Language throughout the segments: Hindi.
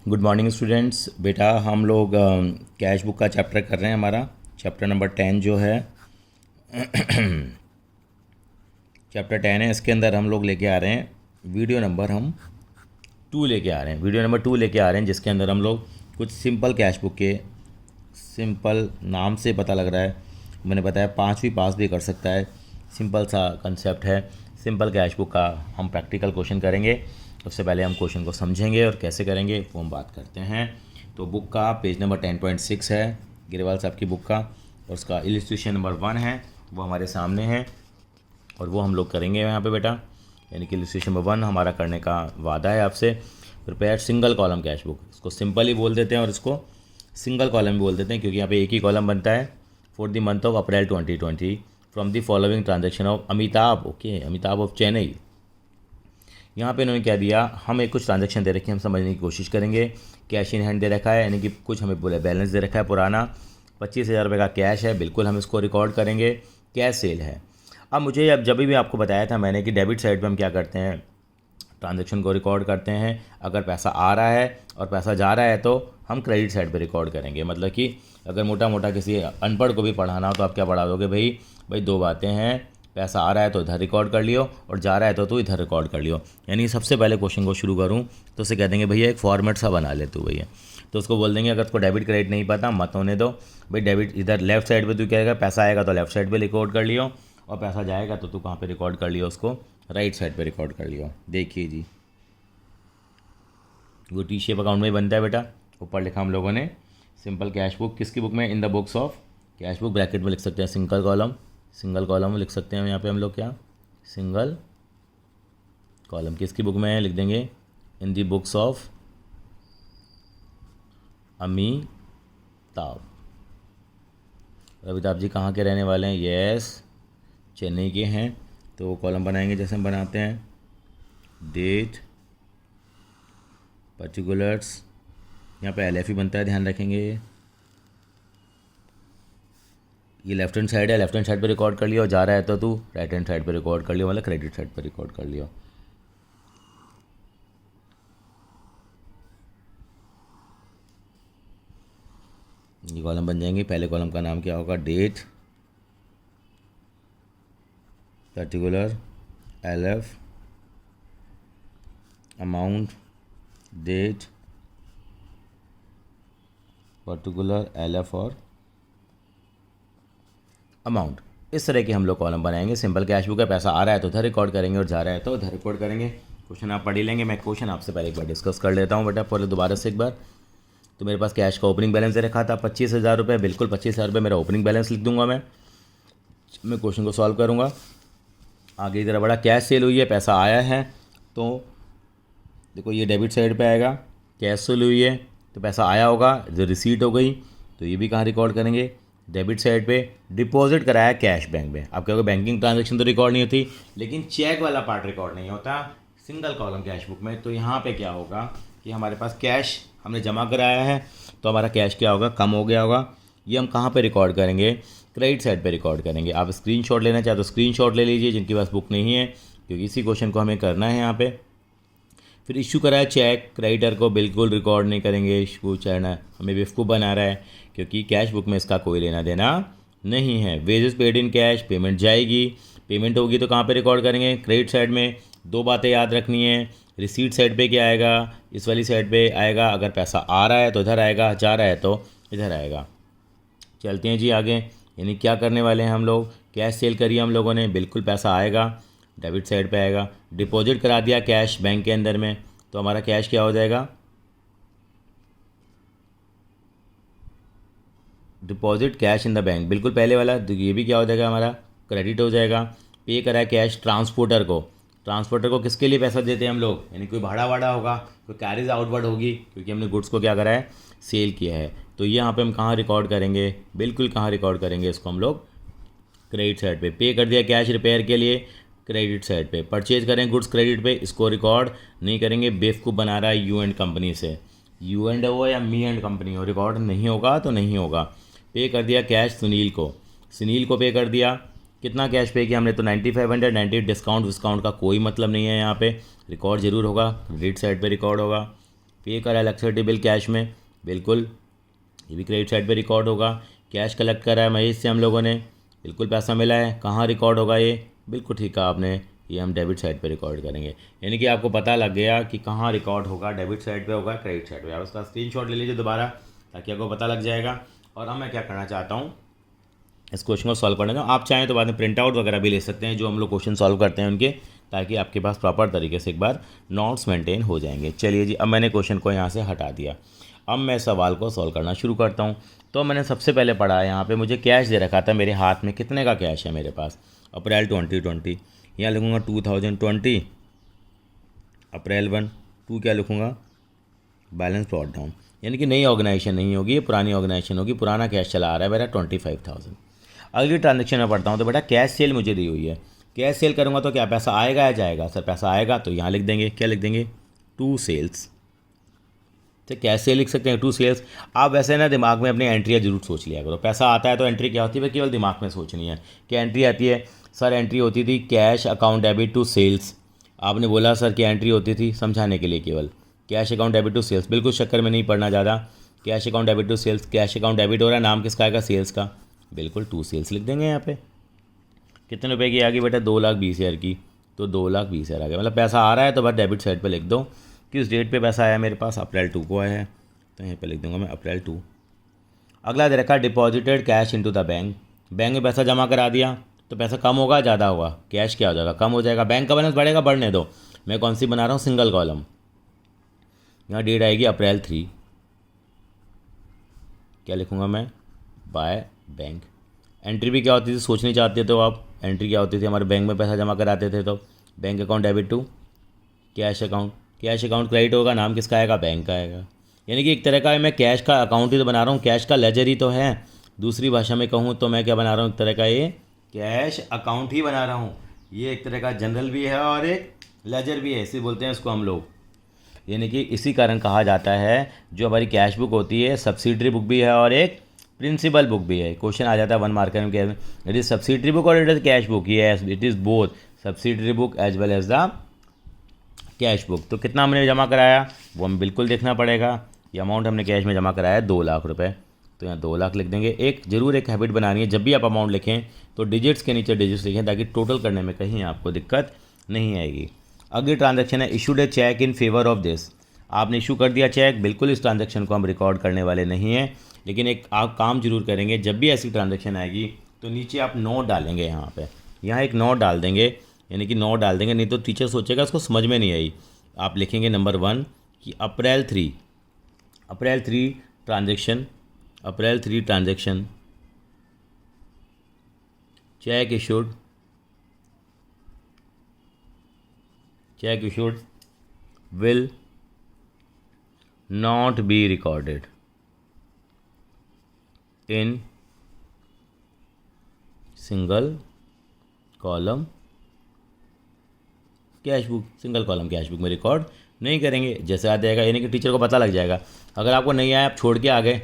Good morning students. बेटा हम लोग कैश बुक का चैप्टर कर रहे हैं। हमारा चैप्टर नंबर 10 जो है चैप्टर 10 है। इसके अंदर हम लोग लेके आ रहे हैं वीडियो नंबर हम 2 लेके आ रहे हैं। वीडियो नंबर 2 लेके आ रहे हैं जिसके अंदर हम लोग कुछ सिंपल कैश बुक के, सिंपल नाम से पता लग रहा है, मैंने बताया 5वीं पास भी कर सकता है, सिंपल सा कंसेप्ट है। सिंपल कैश बुक का हम प्रैक्टिकल क्वेश्चन करेंगे। उससे पहले हम क्वेश्चन को समझेंगे और कैसे करेंगे वो हम बात करते हैं। तो बुक का पेज नंबर 10.6 है गिरवाल साहब की बुक का, और उसका इलिस्ट्रेशन नंबर 1 है, वो हमारे सामने है और वो हम लोग करेंगे यहाँ पे बेटा। यानी कि इलिस्ट्रेशन नंबर 1 हमारा करने का वादा है आपसे। Prepare single column cash book, इसको सिंपल ही बोल देते हैं और इसको सिंगल कॉलम भी बोल देते हैं क्योंकि यहाँ पे एक ही कॉलम बनता है। For the month of April 2020 from the following transaction of Amitabh, okay, Amitabh of Chennai. यहाँ पे इन्होंने क्या दिया, हम एक कुछ ट्रांजैक्शन दे रखी है, हम समझने की कोशिश करेंगे। कैश इन हैंड दे रखा है, यानी कि कुछ हमें बोले बैलेंस दे रखा है पुराना, 25,000 रुपये का कैश है, बिल्कुल हम इसको रिकॉर्ड करेंगे। कैश सेल है। अब मुझे अब जब भी आपको बताया था मैंने कि डेबिट साइड पे हम क्या करते हैं, ट्रांजैक्शन को रिकॉर्ड करते हैं। अगर पैसा आ रहा है और पैसा जा रहा है तो हम क्रेडिट साइड पे रिकॉर्ड करेंगे। मतलब कि अगर मोटा मोटा किसी अनपढ़ को भी पढ़ाना हो तो आप क्या पढ़ा दोगे, भाई भाई दो बातें हैं, पैसा आ रहा है तो इधर रिकॉर्ड कर लियो और जा रहा है तो तू इधर रिकॉर्ड कर लियो। यानी सबसे पहले क्वेश्चन को शुरू करूँ तो उसे कह देंगे भैया एक फॉर्मेट सा बना ले तू भैया। तो उसको बोल देंगे अगर उसको डेबिट क्रेडिट नहीं पता मत होने दो भाई, डेबिट इधर लेफ्ट साइड पे तू क्या कहेगा, पैसा आएगा तो लेफ्ट साइड पे रिकॉर्ड कर लियो और पैसा जाएगा तो तू कहाँ पे रिकॉर्ड कर लियो, उसको राइट साइड पे रिकॉर्ड कर लियो। देखिए जी, वो टी शेप अकाउंट में ही बनता है बेटा। ऊपर लिखा हम लोगों ने सिंपल कैश बुक, किसकी बुक में, इन the books of cash book, bracket में लिख सकते हैं सिंगल कॉलम, सिंगल कॉलम में लिख सकते हैं यहाँ पे हम लोग क्या, सिंगल कॉलम किसकी बुक में है, लिख देंगे इन दी बुक्स ऑफ अमिताभ। अमिताभ जी कहाँ के रहने वाले हैं, यस चेन्नई के हैं। तो वो कॉलम बनाएंगे जैसे हम बनाते हैं, डेट, पर्टिकुलर्स, यहाँ पे LF ही बनता है, ध्यान रखेंगे। ये लेफ्ट हैंड साइड है, लेफ्ट हैंड साइड पे रिकॉर्ड कर लियो, जा रहा है तो तू राइट हैंड साइड पे रिकॉर्ड कर लियो, मतलब क्रेडिट साइड पे रिकॉर्ड कर लियो। ये कॉलम बन जाएंगे। पहले कॉलम का नाम क्या होगा, date, particular, LF, amount, date, particular, LF और अमाउंट। इस तरह के हम लोग कॉलम बनाएंगे। सिंपल कैश बुक है, पैसा आ रहा है तो उधर रिकॉर्ड करेंगे और जा रहा है तो उधर रिकॉर्ड करेंगे। क्वेश्चन आप पढ़ ही लेंगे, मैं क्वेश्चन आपसे पहले एक बार डिस्कस कर लेता हूँ बेटा, पहले दोबारा से एक बार। तो मेरे पास कैश का ओपनिंग बैलेंस दे रखा था 25,000 रुपये, बिल्कुल 25,000 रुपये मेरा ओपनिंग बैलेंस लिख दूंगा। मैं क्वेश्चन को सॉल्व करूँगा। आगे की तरह बड़ा कैश सेल हुई है, पैसा आया है, तो देखो ये डेबिट साइड पे आएगा, कैश सेल हुई है तो पैसा आया होगा, जो रिसीट हो गई तो ये भी कहाँ रिकॉर्ड करेंगे, डेबिट साइड पे। डिपॉजिट कराया कैश बैंक में, आप कहोगे बैंकिंग ट्रांजैक्शन तो रिकॉर्ड नहीं होती, लेकिन चेक वाला पार्ट रिकॉर्ड नहीं होता सिंगल कॉलम कैश बुक में। तो यहाँ पे क्या होगा कि हमारे पास कैश हमने जमा कराया है तो हमारा कैश क्या होगा, कम हो गया होगा। ये हम कहाँ पे रिकॉर्ड करेंगे, क्रेडिट साइड पे रिकॉर्ड करेंगे। आप स्क्रीनशॉट लेना चाहे तो स्क्रीनशॉट ले लीजिए जिनके पास बुक नहीं है, क्योंकि इसी क्वेश्चन को हमें करना है यहाँ पे। फिर इशू कराया चेक, क्रेडिटर को बिल्कुल रिकॉर्ड नहीं करेंगे, इशू चाहना हमें बेवकूफ़ बना रहा है क्योंकि कैश बुक में इसका कोई लेना देना नहीं है। Wages paid in cash, payment जाएगी, पेमेंट होगी तो कहाँ पे रिकॉर्ड करेंगे, क्रेडिट साइड में। दो बातें याद रखनी है, रिसीट साइड पे क्या आएगा, इस वाली साइड पे आएगा, अगर पैसा आ रहा है तो इधर आएगा, जा रहा है तो इधर आएगा। चलते हैं जी आगे। यानी क्या करने वाले हैं हम लोग, कैश सेल करिए हम लोगों ने, बिल्कुल पैसा आएगा, डेबिट साइड पे आएगा। डिपॉजिट करा दिया कैश बैंक के अंदर में तो हमारा कैश क्या हो जाएगा, deposit cash in the bank, बिल्कुल पहले वाला। तो ये भी क्या हो जाएगा, हमारा क्रेडिट हो जाएगा। पे करा है कैश ट्रांसपोर्टर को, ट्रांसपोर्टर को किसके लिए पैसा देते हैं हम लोग, यानी कोई भाड़ा वाड़ा होगा, कोई कैरीज आउटवर्ड होगी, क्योंकि हमने गुड्स को क्या करा है, सेल किया है। तो ये यहाँ पे हम कहाँ रिकॉर्ड करेंगे, बिल्कुल कहाँ रिकॉर्ड करेंगे इसको हम लोग, क्रेडिट साइड पे कर दिया कैश रिपेयर के लिए, क्रेडिट साइड पे। परचेज करें गुड्स क्रेडिट पे, इसको रिकॉर्ड नहीं करेंगे, बेवकूफ़ बना रहा है यू एंड कंपनी से, यू एंड हो या मी एंड कंपनी हो, रिकॉर्ड नहीं होगा तो नहीं होगा। पे कर दिया कैश सुनील को, सुनील को पे कर दिया, कितना कैश पे किया हमने, तो 9500, 90 डिस्काउंट विस्काउंट का कोई मतलब नहीं है यहाँ पे, रिकॉर्ड जरूर होगा, क्रेडिट साइड पे रिकॉर्ड होगा। पे करा इलेक्ट्रिसिटी बिल कैश में, बिल्कुल ये भी क्रेडिट साइड पे रिकॉर्ड होगा। कैश कलेक्ट करा है महेश से हम लोगों ने, बिल्कुल पैसा मिला है, कहाँ रिकॉर्ड होगा ये, बिल्कुल ठीक है आपने, ये हम डेबिट साइड पे रिकॉर्ड करेंगे। यानी कि आपको पता लग गया कि कहाँ रिकॉर्ड होगा, डेबिट साइड पे होगा, क्रेडिट साइड पे। आप उसका स्क्रीनशॉट ले लीजिए दोबारा, ताकि आपको पता लग जाएगा। और अब मैं क्या करना चाहता हूँ, इस क्वेश्चन को सॉल्व करने का, आप चाहें तो बाद में प्रिंट आउट वगैरह भी ले सकते हैं जो हम लोग क्वेश्चन सॉल्व करते हैं उनके, ताकि आपके पास प्रॉपर तरीके से एक बार नोट्स मेंटेन हो जाएंगे। चलिए जी, अब मैंने क्वेश्चन को यहाँ से हटा दिया। अब मैं सवाल को सॉल्व करना शुरू करता हूँ। तो मैंने सबसे पहले पढ़ा है, यहाँ पे मुझे कैश दे रखा था मेरे हाथ में, कितने का कैश है मेरे पास, अप्रैल 2020, यहाँ लिखूँगा 2020, अप्रैल 1, 2 क्या लिखूँगा, बैलेंस ब्रॉट डाउन, यानी कि नई ऑर्गेनाइजेशन नहीं होगी, ये पुरानी ऑर्गेनाइजेशन होगी, पुराना कैश चला आ रहा है मेरा 25,000। अगली ट्रांजेक्शन में पढ़ता हूँ, तो बेटा कैश सेल मुझे दी हुई है, कैश सेल करूँगा तो क्या पैसा आएगा या जाएगा, सर पैसा आएगा, तो यहाँ लिख देंगे, क्या लिख देंगे, 2 सेल्स। तो कैश सेल लिख सकते हैं, 2 सेल्स। आप वैसे ना दिमाग में अपनी एंट्रियाँ जरूर सोच लिया करो, पैसा आता है तो एंट्री क्या होती है, केवल दिमाग में सोचनी है। क्या एंट्री आती है, सर एंट्री होती थी cash account debit to sales. आपने बोला सर कि एंट्री होती थी, समझाने के लिए केवल, cash account debit to sales, बिल्कुल चक्कर में नहीं पड़ना ज़्यादा। Cash account debit to sales, cash account debit हो रहा है, नाम किसका आएगा, सेल्स का, बिल्कुल 2 सेल्स लिख देंगे। यहाँ पे कितने रुपए की आ गई बेटा, 2,20,000 की, तो 2,20,000 आ गया, मतलब पैसा आ रहा है तो बस डेबिट साइड पे लिख दो। किस डेट पे पैसा आया मेरे पास, अप्रैल 2 को आया है, तो यहाँ पे लिख दूंगा मैं अप्रैल 2। अगला दे रखा deposited cash into the bank, bank में पैसा जमा करा दिया, तो पैसा कम होगा ज़्यादा होगा, कैश क्या हो जाएगा, कम हो जाएगा। बैंक का बैलेंस बढ़ेगा, बढ़ने दो, मैं कौन सी बना रहा हूँ, सिंगल कॉलम। यहाँ डेट आएगी अप्रैल 3, क्या लिखूँगा मैं, बाय बैंक। एंट्री भी क्या होती थी, सोचनी चाहते तो आप, एंट्री क्या होती थी, हमारे बैंक में पैसा जमा कराते थे, तो bank account debit to cash account, cash account credit होगा, नाम किसका आएगा, बैंक का आएगा। यानी कि एक तरह का मैं कैश का अकाउंट ही तो बना रहा हूँ, कैश का लेजर ही तो है, दूसरी भाषा में कहूँ तो मैं क्या बना रहा हूँ, एक तरह का ये कैश अकाउंट ही बना रहा हूँ। ये एक तरह का जनरल भी है और एक लेजर भी है, इसे बोलते हैं इसको हम लोग। यानी कि इसी कारण कहा जाता है जो हमारी कैश बुक होती है, सब्सिडरी बुक भी है और एक प्रिंसिपल बुक भी है। क्वेश्चन आ जाता है 1 मार्कर में, इट इज़ सब्सिडरी बुक और it is cash book, yes it is both subsidiary book as well as the cash book. तो कितना हमने जमा कराया वो हमें बिल्कुल देखना पड़ेगा। ये अमाउंट हमने कैश में जमा कराया है 2 लाख रुपए, तो यहाँ 2 लाख लिख देंगे। एक जरूर एक हैबिट बनानी है, जब भी आप अमाउंट लिखें तो डिजिट्स के नीचे डिजिट्स लिखें, ताकि टोटल करने में कहीं आपको दिक्कत नहीं आएगी। अगली ट्रांजैक्शन है issued a cheque in favour of this, आपने इशू कर दिया चेक, बिल्कुल इस ट्रांजैक्शन को हम रिकॉर्ड करने वाले नहीं हैं, लेकिन एक आप काम जरूर करेंगे, जब भी ऐसी ट्रांजैक्शन आएगी तो नीचे आप नोट डालेंगे, यहाँ पे यहाँ एक नोट डाल देंगे, यानी कि नोट डाल देंगे, नहीं तो टीचर सोचेगा उसको समझ में नहीं आई। आप लिखेंगे नंबर 1 कि अप्रैल 3 transaction, April 3 transaction check issued will not be recorded in single column cash book, single column cash book में रिकॉर्ड नहीं करेंगे, जैसे आ जाएगा, यानी कि टीचर को पता लग जाएगा। अगर आपको नहीं आया, आप छोड़ के आ गए,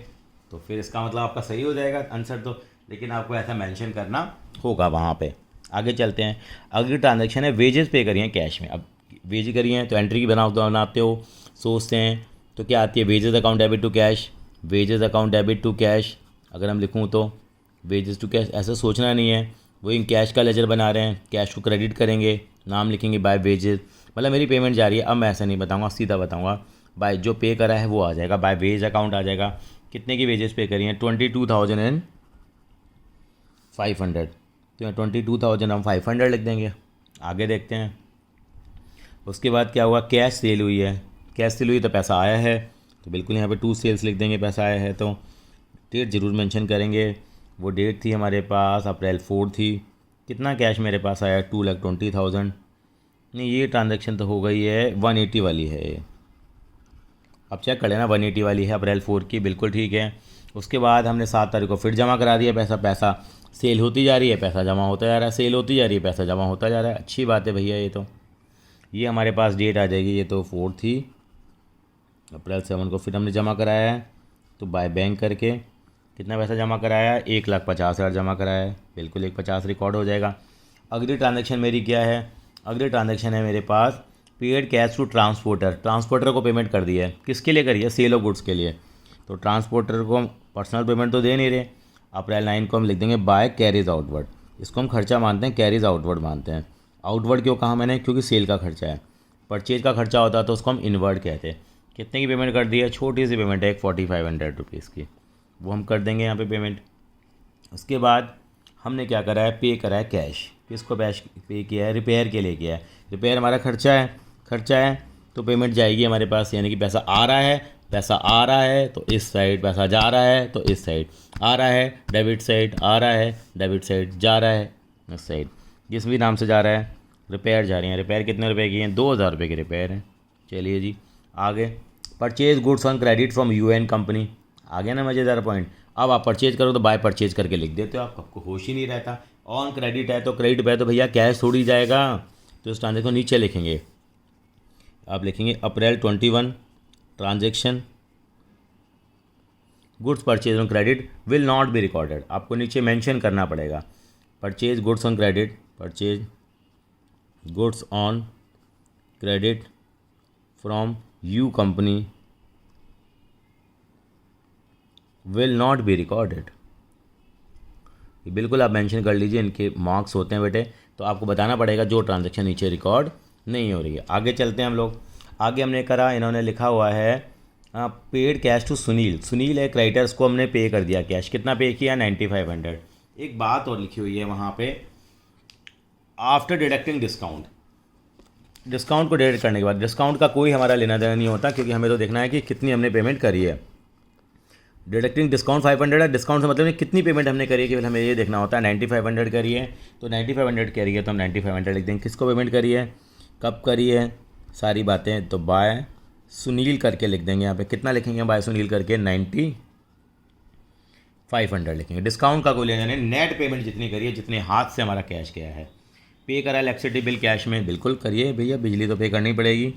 तो फिर इसका मतलब आपका सही हो जाएगा आंसर तो, लेकिन आपको ऐसा मेंशन करना होगा वहाँ पे। आगे चलते हैं, अगली ट्रांजैक्शन है वेजेस पे करिए कैश में। अब वेज करिए हैं तो एंट्री की बनाते हो, सोचते हैं तो क्या आती है, wages account debit to cash, wages account debit to cash. अगर हम लिखूँ तो वेजेस टू कैश, ऐसा सोचना नहीं है, वही कैश का लेजर बना रहे हैं, कैश को क्रेडिट करेंगे, नाम लिखेंगे बाय वेजेस, मतलब मेरी पेमेंट जा रही है। अब मैं ऐसा नहीं बताऊँगा, सीधा बताऊँगा बाय, जो पे करा है वो आ जाएगा, बाय वेज अकाउंट आ जाएगा। कितने की वेजेस पे करी हैं, 22,500, तो यहाँ 22,000 हम 500 लिख देंगे। आगे देखते हैं, उसके बाद क्या हुआ, कैश सेल हुई है, कैश सेल हुई तो पैसा आया है, तो बिल्कुल यहाँ पे 2 सेल्स लिख देंगे, पैसा आया है तो डेट ज़रूर मेंशन करेंगे। वो डेट थी हमारे पास अप्रैल 4 थी। कितना कैश मेरे पास आया, 2,20,000। नहीं, ये ट्रांजैक्शन तो हो गई है 180 वाली है ये, अब चेक कर लेना 180 वाली है अप्रैल 4 की, बिल्कुल ठीक है। उसके बाद हमने 7 तारीख को फिर जमा करा दिया पैसा सेल होती जा रही है, पैसा जमा होता जा रहा है, सेल होती जा रही है, पैसा जमा होता जा रहा है। अच्छी बात है भैया, ये हमारे पास डेट आ जाएगी, ये तो 4 थी, अप्रैल 7 को फिर हमने जमा कराया है, तो बाय बैंक करके कितना पैसा जमा कराया है, 1,50,000 जमा कराया है, बिल्कुल 1,50,000 रिकॉर्ड हो जाएगा। अगली ट्रांजैक्शन मेरी क्या है, अगली ट्रांजैक्शन है मेरे पास paid cash to transporter, transporter को पेमेंट कर दिया है, किसके लिए करी है, सेल ऑफ गुड्स के लिए। तो ट्रांसपोर्टर को हम पर्सनल पेमेंट तो दे नहीं रहे। अप्रैल 9 को हम लिख देंगे बाय कैरीज आउटवर्ड, इसको हम खर्चा मानते हैं, कैरीज आउटवर्ड मानते हैं। आउटवर्ड क्यों कहा मैंने, क्योंकि सेल का खर्चा है। परचेज का खर्चा होता है तो उसको हम इनवर्ड कहते हैं। कितने की पेमेंट कर दी है, छोटी सी पेमेंट है, एक 4500 रुपीज़ की, वो हम कर देंगे यहाँ पे पेमेंट। उसके बाद हमने क्या करा है, पे करा है कैश। किसको पे किया है, रिपेयर के लिए किया है। रिपेयर हमारा खर्चा है तो पेमेंट जाएगी हमारे पास, यानी कि पैसा आ रहा है तो इस साइड, पैसा जा रहा है तो इस साइड, आ रहा है डेबिट साइड, आ रहा है डेबिट साइड, जा रहा है इस साइड, जिस भी नाम से जा रहा है। रिपेयर जा रही है, रिपेयर कितने रुपए की है, 2000 रुपये की रिपेयर है। चलिए जी आगे, purchase goods on credit from UN company, आ गया ना मज़ेदार पॉइंट। अब आप परचेज करो तो बाय परचेज करके लिख देते हो, आपको होश ही नहीं रहता। ऑन क्रेडिट है तो क्रेडिट पे है तो भैया कैश थोड़ी जाएगा, तो इस ट्रांजेक्शन को नीचे लिखेंगे। आप लिखेंगे अप्रैल 21 transaction goods purchase on credit will not be recorded, आपको नीचे मेंशन करना पड़ेगा। Purchase goods on credit, purchase goods on credit from you company will not be recorded, बिल्कुल आप मेंशन कर लीजिए, इनके मार्क्स होते हैं बेटे, तो आपको बताना पड़ेगा जो ट्रांजैक्शन नीचे रिकॉर्ड नहीं हो रही है। आगे चलते हैं हम लोग। आगे हमने करा, इन्होंने लिखा हुआ है पेड कैश टू सुनील है क्रेडिटर, उसको हमने पे कर दिया कैश। कितना पे किया, 9500। एक बात और लिखी हुई है वहाँ पे, आफ्टर डिडक्टिंग डिस्काउंट, डिस्काउंट को डिडक्ट करने के बाद, डिस्काउंट का कोई हमारा लेना देना नहीं होता, क्योंकि हमें तो देखना है कि कितनी हमने पेमेंट करी है। डिडक्टिंग डिस्काउंट 500 है, डिस्काउंट से मतलब कितनी पेमेंट हमने करी है, केवल हमें ये देखना होता है। 9500 करी है तो 9500 करी है तो हम 9500 लिख देंगे। किसको पेमेंट करी है, कब करी है, सारी बातें, तो बाय सुनील करके लिख देंगे। यहाँ पे कितना लिखेंगे, बाय सुनील करके 9500 लिखेंगे। डिस्काउंट का कोई लेना नहीं, नेट पेमेंट जितनी करी है, जितने हाथ से हमारा कैश गया है। पे करा इलेक्ट्रिसिटी बिल कैश में, बिल्कुल करिए भैया, बिजली तो पे करनी पड़ेगी।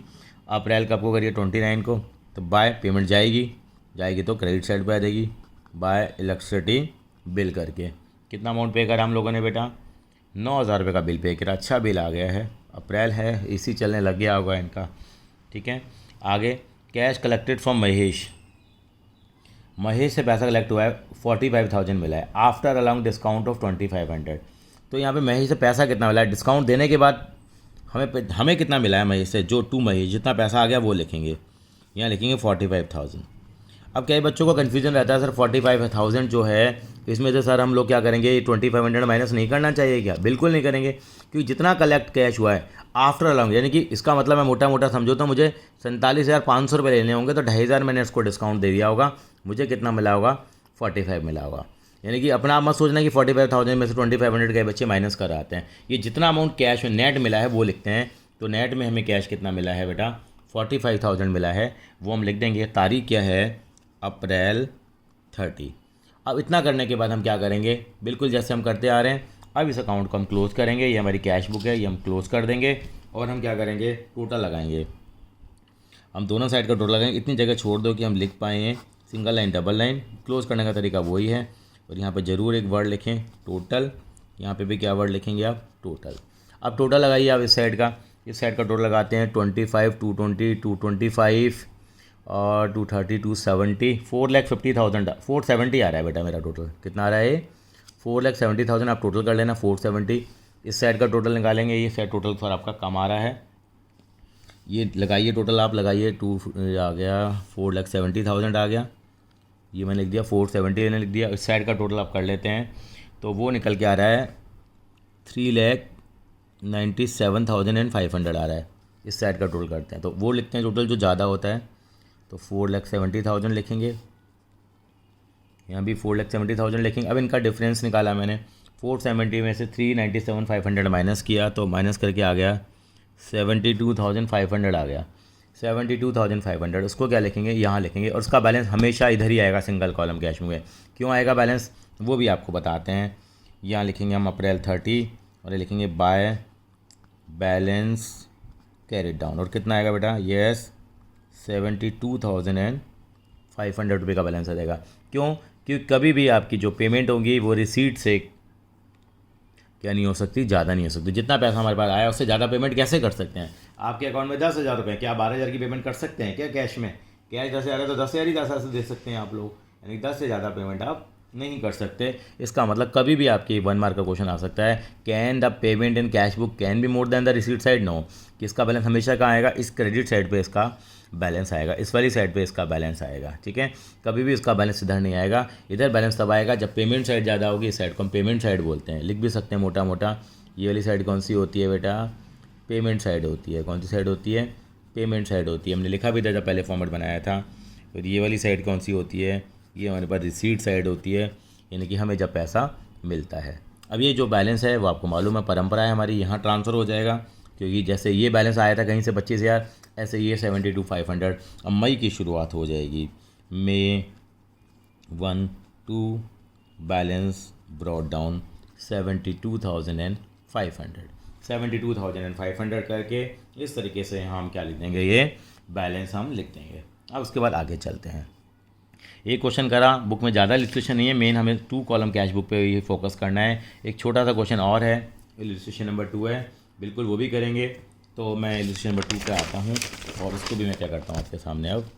अप्रैल कब को करिए, 29 को, तो बाय पेमेंट जाएगी तो क्रेडिट साइड पे आ जाएगी, बाय इलेक्ट्रिसिटी बिल करके। कितना अमाउंट पे करा हम लोगों ने बेटा, 9000 रुपये का बिल पे करा। अच्छा बिल आ गया है, अप्रैल है, इसी चलने लग गया होगा इनका, ठीक है। आगे कैश कलेक्टेड फ्रॉम महेश से पैसा कलेक्ट हुआ है, 45,000 मिला है आफ्टर अलाउंग डिस्काउंट ऑफ 2500। तो यहाँ पे महेश से पैसा कितना मिला है, डिस्काउंट देने के बाद हमें कितना मिला है महेश से, जो टू महेश जितना पैसा आ गया वो लिखेंगे, यहाँ लिखेंगे 45,000। अब क्या बच्चों को कन्फ्यूजन रहता है, सर 45,000 जो है इसमें से सर हम लोग क्या करेंगे, 2500 माइनस नहीं करना चाहिए क्या, बिल्कुल नहीं करेंगे, क्योंकि जितना कलेक्ट कैश हुआ है आफ्टर अलाउंग, यानी कि इसका मतलब मैं मोटा मोटा समझो तो मुझे 47,500 रुपये लेने होंगे, तो 2500 मैंने इसको डिस्काउंट दे दिया होगा, मुझे कितना मिला होगा, 45 मिला होगा। यानी कि अपना आप मत सोचना कि 45,000 में से 2500 के बच्चे माइनस कर आते हैं। ये जितना अमाउंट कैश में नेट मिला है वो लिखते हैं। तो नेट में हमें कैश कितना मिला है बेटा, 45,000 मिला है, वो हम लिख देंगे। तारीख क्या है, अप्रैल 30। अब इतना करने के बाद हम क्या करेंगे, बिल्कुल जैसे हम करते आ रहे हैं, अब इस अकाउंट को हम क्लोज़ करेंगे। ये हमारी कैश बुक है, ये हम क्लोज़ कर देंगे और हम क्या करेंगे, टोटल लगाएंगे। हम दोनों साइड का टोटल लगाएंगे, इतनी जगह छोड़ दो कि हम लिख पाएँ single line double line. Close करने का तरीका वही है, और यहाँ पे ज़रूर एक वर्ड लिखें टोटल, यहाँ पे भी क्या वर्ड लिखेंगे आप, टोटल। अब टोटल लगाइए आप इस साइड का टोटल लगाते हैं, 25, 220, 225 और 230, 270, 4,50,000, 470 आ रहा है बेटा मेरा टोटल। कितना आ रहा है, 4,70,000 आप टोटल कर लेना, 470। इस साइड का टोटल निकालेंगे, ये साइड टोटल सर आपका कम आ रहा है, ये लगाइए टोटल, आप लगाइए, 2 आ गया, 4,70,000 आ गया, ये मैंने लिख दिया, 470 मैंने लिख दिया। इस साइड का टोटल आप कर लेते हैं, तो वो निकल के आ रहा है 3,97,500 आ रहा है। इस साइड का टोटल करते हैं तो वो लिखते हैं टोटल जो ज़्यादा होता है, तो 4,70,000 लिखेंगे, यहाँ भी 4,70,000 लिखेंगे। अब इनका डिफरेंस निकाला मैंने, 470 में से 3,97,500 माइनस किया, तो माइनस करके आ गया 72,500 आ गया, 72,500। उसको क्या लिखेंगे, यहाँ लिखेंगे, और उसका बैलेंस हमेशा इधर ही आएगा सिंगल कॉलम कैश में। क्यों आएगा बैलेंस, वो भी आपको बताते हैं। यहाँ लिखेंगे हम अप्रैल 30 और ये लिखेंगे बाय बैलेंस कैरिड डाउन, और कितना आएगा बेटा, यस 72,500 रुपये का बैलेंस आ जाएगा। क्यों, क्योंकि कभी भी आपकी जो पेमेंट होगी वो रिसीट से क्या नहीं हो सकती, ज़्यादा नहीं हो सकती। जितना पैसा हमारे पास आया उससे ज़्यादा पेमेंट कैसे कर सकते हैं, आपके अकाउंट में 10,000 रुपये, क्या 12,000 की पेमेंट कर सकते हैं क्या कैश में? कैश 10,000 है तो 10,000 ही 10,000 से दे सकते हैं आप लोग, यानी 10 से ज़्यादा पेमेंट आप नहीं कर सकते। इसका मतलब कभी भी आपकी 1 मार्क का क्वेश्चन आ सकता है, can the payment in cash book can be more than the receipt side? No. कि इसका बैलेंस हमेशा कहाँ आएगा? इस क्रेडिट साइड पे इसका बैलेंस आएगा, इस वाली साइड पे इसका बैलेंस आएगा, ठीक है। कभी भी इसका बैलेंस इधर नहीं आएगा, इधर बैलेंस तब आएगा जब पेमेंट साइड ज़्यादा होगी। इस साइड को हम पेमेंट साइड बोलते हैं, लिख भी सकते हैं मोटा मोटा। ये वाली साइड कौन सी होती है बेटा? पेमेंट साइड होती है। कौन सी साइड होती है? पेमेंट साइड होती है। हमने लिखा भी था जब पहले फॉर्मेट बनाया था। तो ये वाली साइड कौन सी होती है? ये हमारे पास रिसीट साइड होती है, यानी कि हमें जब पैसा मिलता है। अब ये जो बैलेंस है वो आपको मालूम है, परंपरा है हमारी, यहाँ ट्रांसफ़र हो जाएगा, क्योंकि जैसे ये बैलेंस आया था कहीं से 25,000, ऐसे ये 72,500। अब मई की शुरुआत हो जाएगी। May 1 to balance brought down 72,500, 72,500 करके इस तरीके से हम क्या लिख देंगे? ये बैलेंस हम लिख देंगे। अब उसके बाद आगे चलते हैं। एक क्वेश्चन करा, बुक में ज़्यादा इलस्ट्रेशन नहीं है, मेन हमें 2 कॉलम कैश बुक पे ये फोकस करना है। एक छोटा सा क्वेश्चन और है, इलस्ट्रेशन नंबर 2 है, बिल्कुल वो भी करेंगे। तो मैं इलस्ट्रेशन नंबर 2 पे आता हूँ और उसको भी मैं क्या करता हूँ आपके सामने अब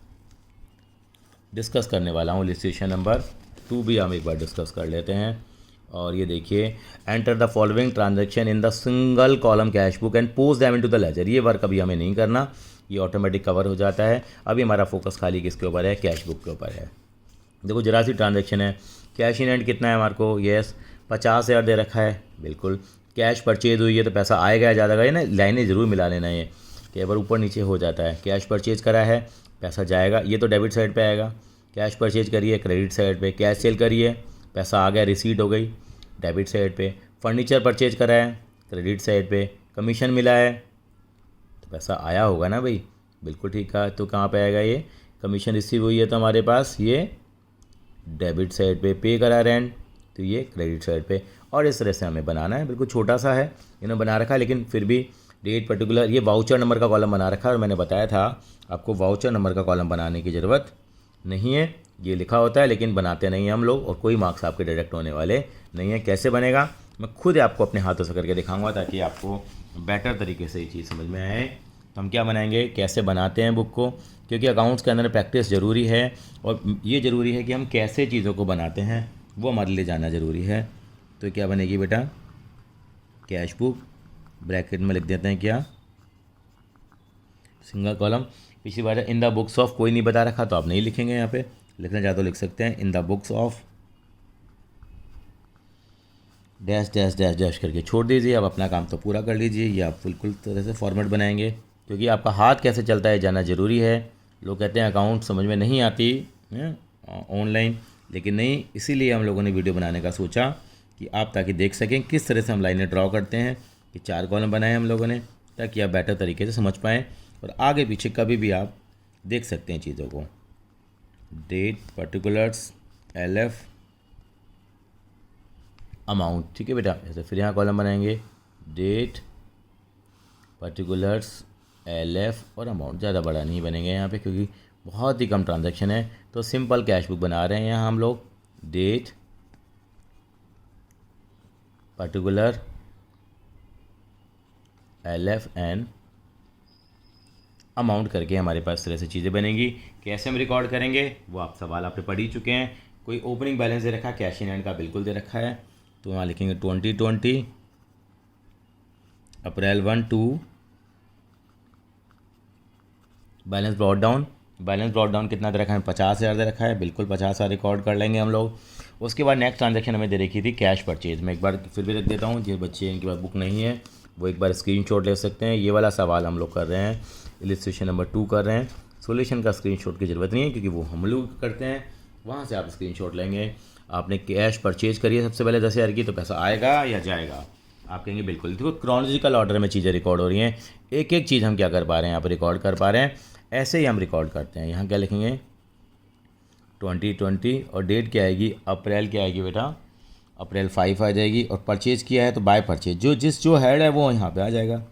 डिस्कस करने वाला हूँ। इलस्ट्रेशन नंबर 2 भी हम एक बार डिस्कस कर लेते हैं। और ये देखिए, enter the following transaction in the single column cash book and post them into the ledger. ये वर्क अभी हमें नहीं करना, ये ऑटोमेटिक कवर हो जाता है। अभी हमारा फोकस खाली किसके ऊपर है? कैश बुक के ऊपर है। देखो जरा सी ट्रांजैक्शन है, कैश इन हैंड कितना है हमारे को? यस 50,000 दे रखा है, बिल्कुल। कैश परचेज हुई है तो पैसा आएगा या ज़्यादा, ना लाइनें ज़रूर मिला लेना, ये कई बार ऊपर नीचे हो जाता है। कैश परचेज करा है, पैसा जाएगा, ये तो डेबिट साइड पे आएगा। कैश परचेज करिए क्रेडिट साइड पे, कैश सेल करिए पैसा आ गया, रिसीट हो गई डेबिट साइड पे। फर्नीचर परचेज करा है क्रेडिट साइड पे, कमीशन मिला है तो पैसा आया होगा ना भाई, बिल्कुल ठीक है। तो कहाँ पे आएगा? ये कमीशन रिसीव हुई है तो हमारे पास ये डेबिट साइड पे। पे करा रेंट तो ये क्रेडिट साइड पे। और इस तरह से हमें बनाना है, बिल्कुल छोटा सा है इन्होंने बना रखा है, लेकिन फिर भी डेट पर्टिकुलर। ये वाउचर नंबर का कॉलम बना रखा है और मैंने बताया था आपको वाउचर नंबर का कॉलम बनाने की ज़रूरत नहीं है, ये लिखा होता है लेकिन बनाते नहीं हैं हम लोग, और कोई मार्क्स आपके डायरेक्ट होने वाले नहीं है। कैसे बनेगा मैं खुद आपको अपने हाथों से करके दिखाऊंगा ताकि आपको बेटर तरीके से ये चीज़ समझ में आए। तो हम क्या बनाएंगे, कैसे बनाते हैं बुक को, क्योंकि अकाउंट्स के अंदर प्रैक्टिस ज़रूरी है और ये ज़रूरी है कि हम कैसे चीज़ों को बनाते हैं वो हमारे लिए जानना ज़रूरी है। तो क्या बनेगी बेटा? कैश बुक, ब्रैकेट में लिख देते हैं क्या? Single column. पिछली बार इन द बुक्स ऑफ कोई नहीं बता रखा तो आप नहीं लिखेंगे, यहाँ पे लिखना चाहे तो लिख सकते हैं इन the books of dash dash dash dash करके छोड़ दीजिए। अब अपना काम तो पूरा कर लीजिए, ये आप बिल्कुल तरह से फॉर्मेट बनाएंगे, क्योंकि आपका हाथ कैसे चलता है जानना ज़रूरी है। लोग कहते हैं अकाउंट समझ में नहीं आती है ऑनलाइन, लेकिन नहीं, इसीलिए हम लोगों ने वीडियो बनाने का सोचा कि आप ताकि देख सकें किस तरह से हम लाइनें ड्रॉ करते हैं। कि 4 कॉलम बनाए हम लोगों ने ताकि आप बेटर तरीके से समझ पाएँ और आगे पीछे कभी भी आप देख सकते हैं चीज़ों को। डेट पर्टिकुलर्स LF अमाउंट, ठीक है बेटा। ऐसे फिर यहाँ कॉलम बनाएंगे डेट पर्टिकुलर्स LF और अमाउंट। ज़्यादा बड़ा नहीं बनेंगे यहाँ पे क्योंकि बहुत ही कम ट्रांजैक्शन है, तो सिंपल कैश बुक बना रहे हैं यहाँ हम लोग। Date particular LF and amount करके हमारे पास इस तरह से चीज़ें बनेंगी। कैसे हम रिकॉर्ड करेंगे वो आप सवाल आपने पढ़ ही चुके हैं। कोई ओपनिंग बैलेंस दे रखा है, कैश इन हैंड का बिल्कुल दे रखा है, तो वहाँ लिखेंगे 2020 April 1 to balance brought down. Balance brought down कितना दे रखा है? 50,000 दे रखा है, बिल्कुल 50,000 रिकॉर्ड कर लेंगे हम लोग। उसके बाद नेक्स्ट ट्रांजैक्शन हमें दे रखी थी कैश परचेज। मैं एक बार फिर भी रख देता हूँ, जो बच्चे इनके पास बुक नहीं है वो एक बार स्क्रीनशॉट ले सकते हैं। ये वाला सवाल हम लोग कर रहे हैं, इलस्ट्रेशन नंबर 2 कर रहे हैं। सॉल्यूशन का स्क्रीनशॉट की ज़रूरत नहीं है क्योंकि वो हम लोग करते हैं, वहाँ से आप स्क्रीनशॉट लेंगे। आपने कैश परचेज करी है सबसे पहले 10,000 की, तो पैसा आएगा या जाएगा? आप कहेंगे बिल्कुल। देखो क्रोनोलॉजिकल ऑर्डर में चीज़ें रिकॉर्ड हो रही हैं, एक एक चीज़ हम क्या कर पा रहे हैं, यहाँ पर रिकॉर्ड कर पा रहे हैं। ऐसे ही हम रिकॉर्ड करते हैं। यहाँ क्या लिखेंगे 2020 और डेट क्या आएगी? अप्रैल क्या आएगी बेटा? अप्रैल 5 आ जाएगी। और परचेज़ किया है तो बाय परचेज, जो हेड है वो यहाँ पे आ जाएगा।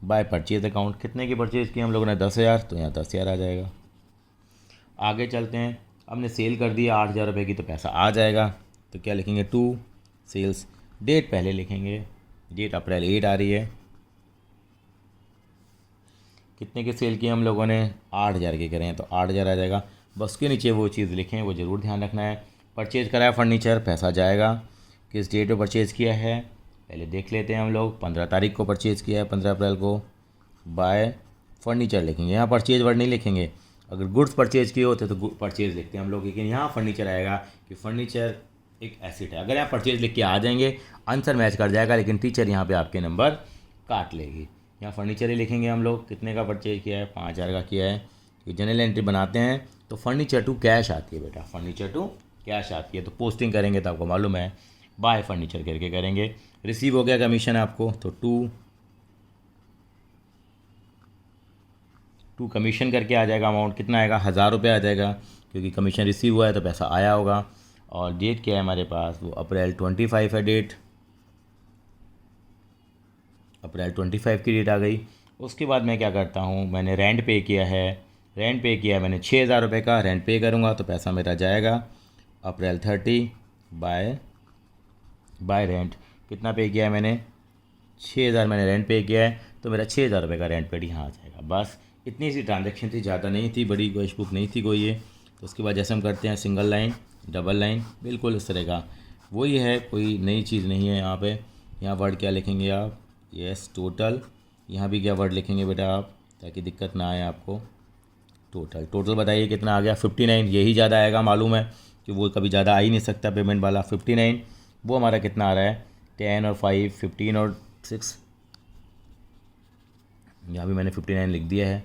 बाय परचेज अकाउंट कितने की परचेज़ की हम लोगों ने? 10,000, तो यहाँ 10,000 आ जाएगा। आगे चलते हैं, हमने सेल कर दिया 8,000 रुपये की, तो पैसा आ जाएगा। तो क्या लिखेंगे? 2 सेल्स। डेट पहले लिखेंगे, डेट अप्रैल 8 आ रही है, कितने की सेल की हम लोगों ने, 8,000 की करें तो 8,000 आ जाएगा। बस के नीचे वो चीज़ लिखें, वो ज़रूर ध्यान रखना है। परचेज़ करा है फर्नीचर, पैसा जाएगा। किस डेट पे परचेज़ किया है पहले देख लेते हैं हम लोग। 15 तारीख को परचेज़ किया है, 15 अप्रैल को। बाय फर्नीचर लिखेंगे, यहाँ परचेज़ वर्ड नहीं लिखेंगे। अगर गुड्स परचेज़ किए होते तो परचेज़ लिखते हैं हम लोग, लेकिन यहाँ फर्नीचर आएगा कि फर्नीचर एक एसेट है। अगर आप परचेज़ लिख के आ जाएंगे आंसर मैच कर जाएगा, लेकिन टीचर यहाँ पे आपके नंबर काट लेगी। यहाँ फर्नीचर ही लिखेंगे हम लोग। कितने का परचेज़ किया है, 5,000 का किया है। कि जनरल एंट्री बनाते हैं तो फर्नीचर टू कैश आती है बेटा, फर्नीचर टू कैश आती है। तो पोस्टिंग करेंगे तो आपको मालूम है बाय फर्नीचर करके करेंगे। रिसीव हो गया कमीशन आपको, तो टू कमीशन करके आ जाएगा। अमाउंट कितना आएगा, 1,000 रुपये आ जाएगा, क्योंकि कमीशन रिसीव हुआ है तो पैसा आया होगा। और डेट क्या है हमारे पास, वो अप्रैल 25 है डेट, अप्रैल 25 की डेट आ गई। उसके बाद मैं क्या करता हूँ, मैंने रेंट पे किया है, रेंट पे किया है मैंने 6,000 रुपये का, रेंट पे करूँगा तो पैसा मेरा जाएगा अप्रैल 30 बाय रेंट। कितना पे किया है मैंने, 6,000 मैंने रेंट पे किया है, तो मेरा 6,000 रुपये का रेंट पेड यहाँ आ जाएगा। बस इतनी सी ट्रांजैक्शन थी, ज़्यादा नहीं थी, बड़ी कैश बुक नहीं थी कोई ये। तो उसके बाद जैसे हम करते हैं सिंगल लाइन, डबल लाइन, बिल्कुल इस तरह का वही है, कोई नई चीज़ नहीं है यहाँ पे। यहाँ वर्ड क्या लिखेंगे आप, यस टोटल। यहाँ भी क्या वर्ड लिखेंगे बेटा आप, ताकि दिक्कत ना आए आपको। टोटल बताइए कितना आ गया, 59। यही ज़्यादा आएगा, मालूम है कि वो कभी ज़्यादा आ ही नहीं सकता पेमेंट वाला। 59 वो हमारा कितना आ रहा है, 10 और 5, 15 और 6। यहाँ भी मैंने 59 लिख दिया है।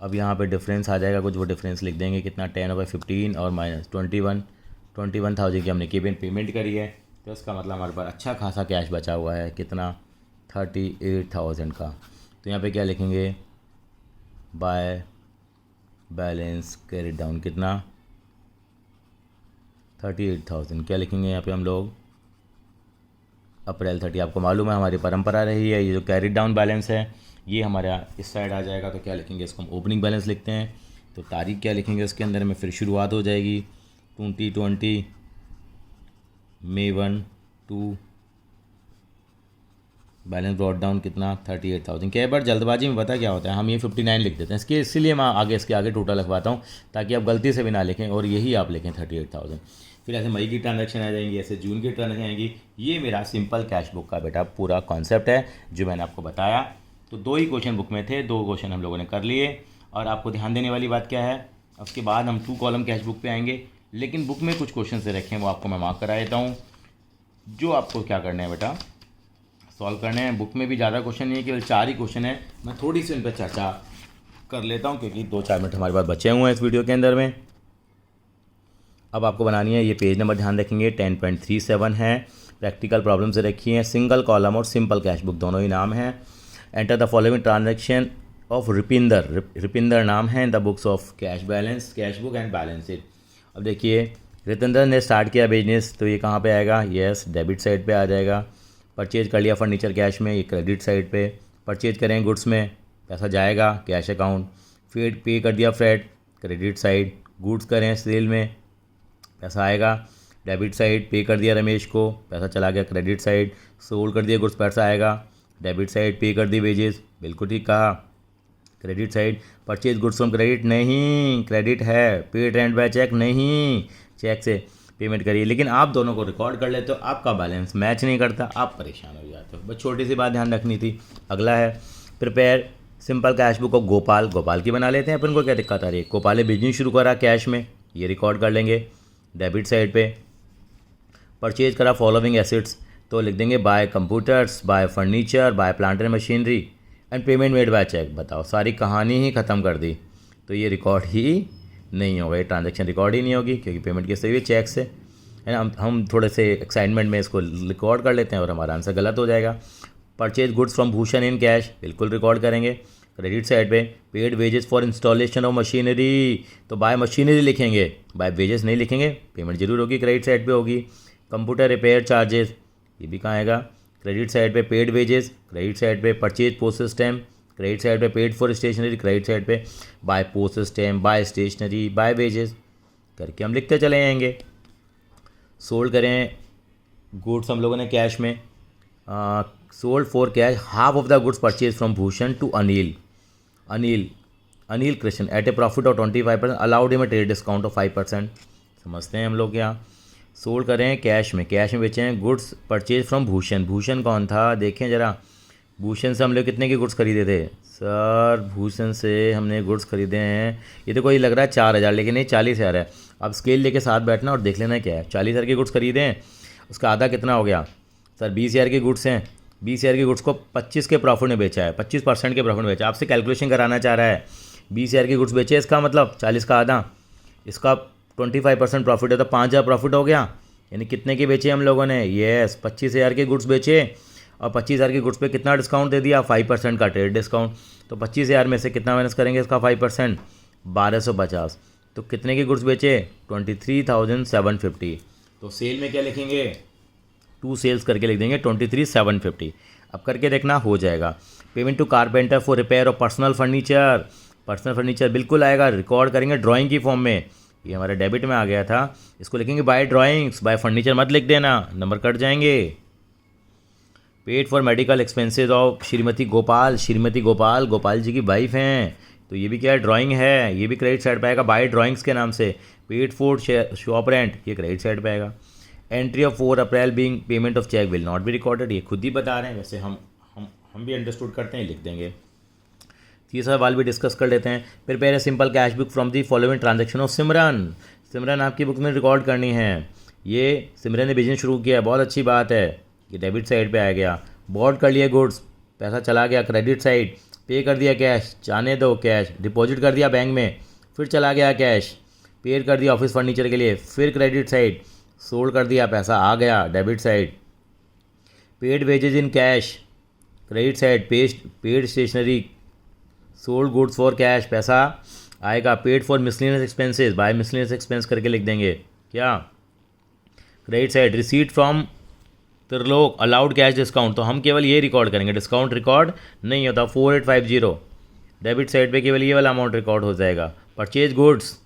अब यहाँ पे डिफरेंस आ जाएगा कुछ, वो डिफरेंस लिख देंगे कितना, 10/15 और माइनस 21,000 की हमने पेमेंट करी है। तो इसका मतलब हमारे पास अच्छा खासा कैश बचा हुआ है, कितना, 38,000 का। तो यहाँ पे क्या लिखेंगे, बाय बैलेंस कैरिड डाउन, कितना, 38,000। क्या लिखेंगे यहाँ पे हम लोग, अप्रैल 30। आपको मालूम है हमारी परंपरा रही है, ये जो कैरिड डाउन बैलेंस है ये हमारा इस साइड आ जाएगा। तो क्या लिखेंगे, इसको हम ओपनिंग बैलेंस लिखते हैं। तो तारीख क्या लिखेंगे उसके अंदर में, फिर शुरुआत हो जाएगी 2020 May 1 2, बैलेंस ब्रॉट डाउन कितना, 38,000। कई बार जल्दबाजी में पता क्या होता है, हम ये 59 लिख देते हैं, इसीलिए मैं इसके आगे टोटल लिखवाता हूँ, ताकि आप गलती से भी ना लिखें और यही आप लिखें 38,000। फिर ऐसे मई की ट्रांजैक्शन आ जाएंगी, ऐसे जून की ट्रांजैक्शन आएंगी। ये मेरा सिंपल कैश बुक का बेटा पूरा कॉन्सेप्ट है जो मैंने आपको बताया। तो 2 ही क्वेश्चन बुक में थे, 2 क्वेश्चन हम लोगों ने कर लिए। और आपको ध्यान देने वाली बात क्या है, उसके बाद हम 2 कॉलम कैश बुक पे आएंगे, लेकिन बुक में कुछ क्वेश्चन से रखें, वो आपको मैं मार्क करा देता हूँ, जो आपको क्या करना है बेटा, सॉल्व करने हैं। बुक में भी ज़्यादा क्वेश्चन नहीं है, केवल 4 ही क्वेश्चन है। मैं थोड़ी सी उन पर चर्चा कर लेता हूँ, क्योंकि 2-4 मिनट हमारे पास बचे हुए हैं इस वीडियो के अंदर में। अब आपको बनानी है, ये पेज नंबर ध्यान रखेंगे 10.37 है। प्रैक्टिकल प्रॉब्लम से रखी है, सिंगल कॉलम और सिंपल कैश बुक दोनों ही नाम है। Enter the following transaction of Ripinder नाम है in the books of cash book and balance sheet. अब देखिए, रितेंद्र ने स्टार्ट किया बिजनेस, तो ये कहाँ पे आएगा, यस डेबिट साइड पे आ जाएगा। परचेज कर लिया फर्नीचर कैश में, ये क्रेडिट साइड पे। परचेज करें गुड्स में, पैसा जाएगा कैश अकाउंट। फिर पे कर दिया फ्रेड, क्रेडिट साइड। गुड्स करें सेल में, पैसा आएगा डेबिट साइड। पे कर दिया रमेश को, पैसा चला गया क्रेडिट साइड। सोल्ड कर दिया गुड्स, पैसा आएगा डेबिट साइड। पे कर दी वेजेस, बिल्कुल ठीक कहा, credit side. Purchase goods from credit, नहीं क्रेडिट है। पेड रेंट बाय चेक, नहीं चेक से पेमेंट करिए। लेकिन आप दोनों को रिकॉर्ड कर लेते हो, आपका बैलेंस मैच नहीं करता, आप परेशान हो जाते हो। बस छोटी सी बात ध्यान रखनी थी। अगला है prepare simple cash book of Gopal की बना लेते हैं अपन को, क्या दिक्कत आ रही है। गोपाल ने बिजनेस शुरू करा कैश में, ये रिकॉर्ड कर लेंगे डेबिट साइड पे। परचेज करा फॉलोइंग एसेट्स, तो लिख देंगे by computers, by furniture, by plant and machinery and payment made by cheque. बताओ, सारी कहानी ही ख़त्म कर दी, तो ये रिकॉर्ड ही नहीं होगा, ये ट्रांजैक्शन रिकॉर्ड ही नहीं होगी, क्योंकि पेमेंट किससे हुई, चेक से, है ना। हम थोड़े से एक्साइटमेंट में इसको रिकॉर्ड कर लेते हैं और हमारा आंसर गलत हो जाएगा। Purchase goods from Bhushan in cash, बिल्कुल रिकॉर्ड करेंगे। क्रेडिट साइड पे paid wages for installation of machinery, तो बाय मशीनरी लिखेंगे, बाय वेजेस नहीं लिखेंगे, पेमेंट जरूर होगी, क्रेडिट साइड पे होगी। कंप्यूटर रिपेयर चार्जेस, ये भी कहाँ आएगा, क्रेडिट साइड पे। पेड वेजेस, क्रेडिट साइड पे। Purchase post stamp, credit side पे। Paid for stationery, credit side पे। By post stamp, by stationery, by wages करके हम लिखते चले जाएंगे। सोल्ड करें गुड्स हम लोगों ने कैश में, sold for cash half of the goods purchase from Bhushan to Anil, Anil Krishna at a profit of 25% allowed him trade discount of 5%। समझते हैं हम लोग क्या। सोल्ड करें कैश में बेचे हैं goods purchase from Bhushan. Bhushan कौन था देखें ज़रा। भूषण से हम लोग कितने के गुड्स खरीदे थे सर? भूषण से हमने गुड्स खरीदे हैं, ये तो कोई लग रहा है 4,000, लेकिन ये 40,000 है। अब स्केल लेके साथ बैठना और देख लेना क्या है। 40,000 के गुड्स खरीदे हैं, उसका आधा कितना हो गया सर? 20,000 के गुड्स हैं। 20,000 के गुड्स को 25 के प्रॉफिट में बेचा है, 25% के प्रॉफिट में बेचा। आपसे कैलकुलेशन कराना चाह रहा है। 20,000 के गुड्स बेचे, इसका मतलब 40 का आधा, इसका 25% प्रॉफिट है तो 5,000 प्रॉफिट हो गया। यानी कितने के बेचे हम लोगों ने? यस 25,000 के गुड्स बेचे और 25,000 के गुड्स पे कितना डिस्काउंट दे दिया? 5% का ट्रेड डिस्काउंट। तो 25,000 में से कितना माइनस करेंगे इसका 5%? 1,250। तो कितने के गुड्स बेचे? 23,750। तो सेल में क्या लिखेंगे? टू सेल्स करके लिख देंगे 23,750। अब करके देखना हो जाएगा। Payment to carpenter for repair of personal furniture. Personal furniture बिल्कुल आएगा, रिकॉर्ड करेंगे ड्राइंग की फॉर्म में। ये हमारे डेबिट में आ गया था, इसको लिखेंगे बाय ड्राइंग्स, बाय फर्नीचर मत लिख देना, नंबर कट जाएंगे। Paid for medical expenses of Shrimati Gopal. Shrimati Gopal Gopal ji की वाइफ हैं, तो ये भी क्या है? ड्राइंग है, ये भी क्रेडिट साइड पे आएगा बाय ड्राइंग्स के नाम से। पेड फॉर शॉप रेंट, ये क्रेडिट साइड पे आएगा। Entry of 4 April being payment of cheque will not be recorded, ये खुद ही बता रहे हैं, वैसे हम भी अंडरस्टूड करते हैं, लिख देंगे। तीसरा सवाल भी डिस्कस कर लेते हैं। Prepare a simple cash book from the following transaction of Simran. Simran आपकी बुक में रिकॉर्ड करनी है। ये सिमरन ने बिजनेस शुरू किया है, बहुत अच्छी बात है। ये डेबिट साइड पे आ गया। बॉट कर लिया गुड्स, पैसा चला गया क्रेडिट साइड। पे कर दिया कैश, जाने दो कैश। डिपॉजिट कर दिया बैंक में, फिर चला गया कैश। पेड कर दिया ऑफिस फर्नीचर के लिए, फिर क्रेडिट साइड। सोल्ड कर दिया, पैसा आ गया debit side. Paid wages in cash, credit side. Paid stationery, sold goods for cash, पैसा आएगा। Paid for miscellaneous expenses, by miscellaneous expense करके लिख देंगे क्या? Credit side. Receipt from Trilok allowed cash discount, तो हम केवल ये रिकॉर्ड करेंगे, डिस्काउंट रिकॉर्ड नहीं होता। 4850 डेबिट साइड पे केवल ये वाला अमाउंट रिकॉर्ड हो जाएगा। परचेज गुड्स,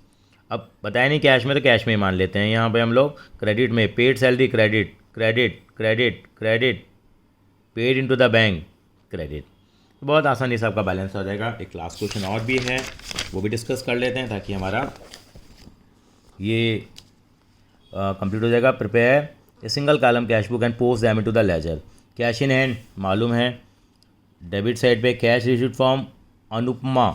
अब बताया नहीं कैश में, तो कैश में ही मान लेते हैं यहाँ पे हम लोग। क्रेडिट में paid salary, credit credit credit credit. Paid into the bank, credit. बहुत आसानी से आपका बैलेंस हो जाएगा। एक लास्ट क्वेश्चन और भी है, वो भी डिस्कस कर लेते हैं ताकि हमारा ये कंप्लीट हो जाएगा। Prepare a single column cash book and post them into the ledger. Cash in hand मालूम है, डेबिट साइड पे cash received from Anupama,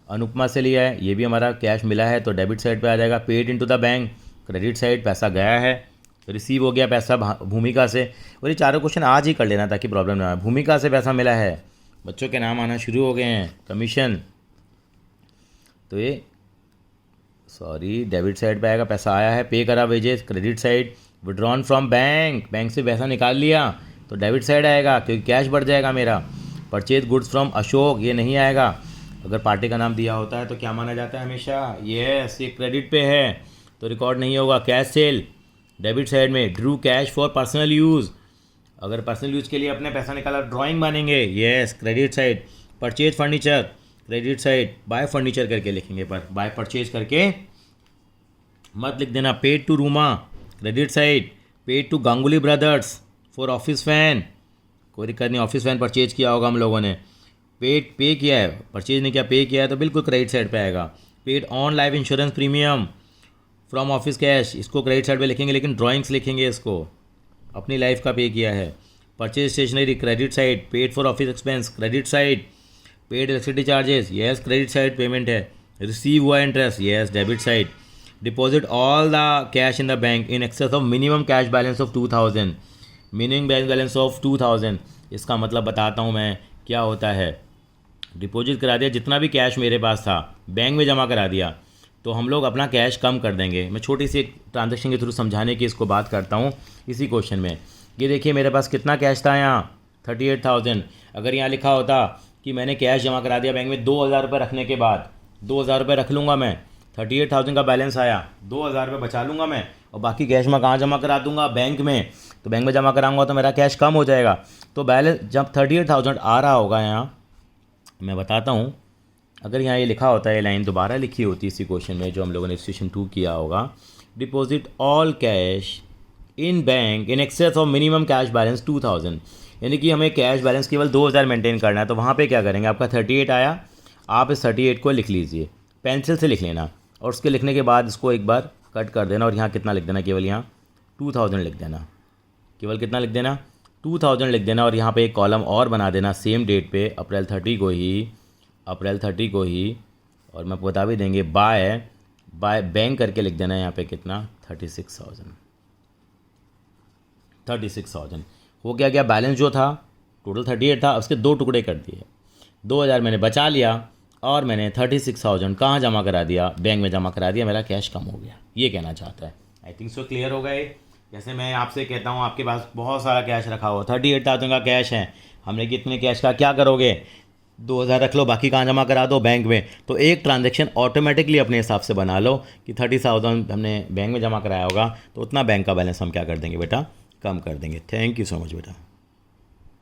Anupama से लिया है, ये भी हमारा कैश मिला है तो डेबिट साइड पे आ जाएगा। Paid into the bank, credit side, पैसा गया है। रिसीव हो गया पैसा भूमिका से। और ये चारों क्वेश्चन आज ही कर लेना ताकि प्रॉब्लम ना आए। भूमिका से पैसा मिला है, बच्चों के नाम आना शुरू हो गए हैं। कमीशन, तो ये डेबिट साइड पे आएगा, पैसा आया है। पे करा wages, credit side. Withdrawn from bank, bank से पैसा निकाल लिया तो डेबिट साइड आएगा क्योंकि कैश बढ़ जाएगा मेरा। परचेज गुड्स फ्रॉम अशोक, ये नहीं आएगा। अगर पार्टी का नाम दिया होता है तो क्या माना जाता है हमेशा? यस, ये क्रेडिट पे है तो रिकॉर्ड नहीं होगा। कैश सेल डेबिट साइड में। Drew cash for personal use, अगर पर्सनल यूज़ के लिए अपने पैसा निकाला ड्राइंग बनेंगे, yes credit side. Purchase furniture, credit side. By furniture करके लिखेंगे, पर बाय परचेज करके मत लिख देना। Paid to Ruma, credit side. Paid to Ganguly brothers for office fan, कोई दिक्कत नहीं, ऑफिस फैन परचेज किया होगा हम लोगों ने। पे किया है, परचेज नहीं किया, पे किया है तो बिल्कुल क्रेडिट साइड पे आएगा। Paid on life insurance premium from office cash, इसको क्रेडिट साइड पे लिखेंगे लेकिन ड्राइंग्स लिखेंगे, इसको अपनी लाइफ का पे किया है। Purchase stationery, credit side. Paid for office expense, credit side. Paid electricity charges, yes credit side payment है। रिसीव हुआ interest, yes debit side. Deposit all the cash in the bank in excess of minimum cash balance of 2000, minimum bank balance of 2000। इसका मतलब बताता हूँ मैं क्या होता है। डिपॉजिट करा दिया, जितना भी कैश मेरे पास था बैंक में जमा करा दिया, तो हम लोग अपना कैश कम कर देंगे। मैं छोटी सी एक ट्रांजैक्शन के थ्रू समझाने की इसको बात करता हूँ इसी क्वेश्चन में। ये देखिए मेरे पास कितना कैश था यहाँ 38,000। अगर यहाँ लिखा होता कि मैंने कैश जमा करा दिया बैंक में 2,000 रुपये रखने के बाद, 2,000 रुपये रख लूँगा मैं, 38,000 का बैलेंस आया, 2,000 रुपये बचा लूँगा मैं और बाकी कैश मैं कहाँ जमा करा दूँगा? बैंक में। तो बैंक में जमा कराऊँगा तो मेरा कैश कम हो जाएगा। तो बैलेंस जब 38,000 आ रहा होगा, यहाँ मैं बताता हूँ, अगर यहाँ ये लिखा होता है, ये लाइन दोबारा लिखी होती इसी क्वेश्चन में जो हम लोगों ने सेशन 2 किया होगा। Deposit all cash in bank in excess of minimum cash balance 2000, यानी कि हमें कैश बैलेंस केवल 2,000 मेंटेन करना है। तो वहाँ पे क्या करेंगे? आपका 38 आया, आप इस 38 को लिख लीजिए, पेंसिल से लिख लेना, और उसके लिखने के बाद इसको एक बार कट कर देना और यहाँ कितना लिख देना, केवल यहाँ 2000 लिख देना, केवल कितना लिख देना 2000 लिख देना। और यहाँ पे एक कॉलम और बना देना सेम डेट पे, अप्रैल 30 को ही, और मैं बता भी देंगे बाय बैंक करके लिख देना यहाँ पे कितना 36,000 हो गया। बैलेंस जो था टोटल 38 था, उसके 2 टुकड़े कर दिए, 2000 मैंने बचा लिया और मैंने 36,000 कहाँ जमा करा दिया, बैंक में जमा करा दिया, मेरा कैश कम हो गया, ये कहना चाहता है। आई थिंक सो क्लियर हो गए। जैसे मैं आपसे कहता हूँ आपके पास बहुत सारा कैश रखा हुआ, 38,000 का कैश है, हमने कितने कैश का क्या करोगे, 2000 रख लो, बाकी कहाँ जमा करा दो, बैंक में। तो एक ट्रांजैक्शन ऑटोमेटिकली अपने हिसाब से बना लो कि 30,000 हमने बैंक में जमा कराया होगा, तो उतना बैंक का बैलेंस हम क्या कर देंगे बेटा, कम कर देंगे। थैंक यू सो मच बेटा।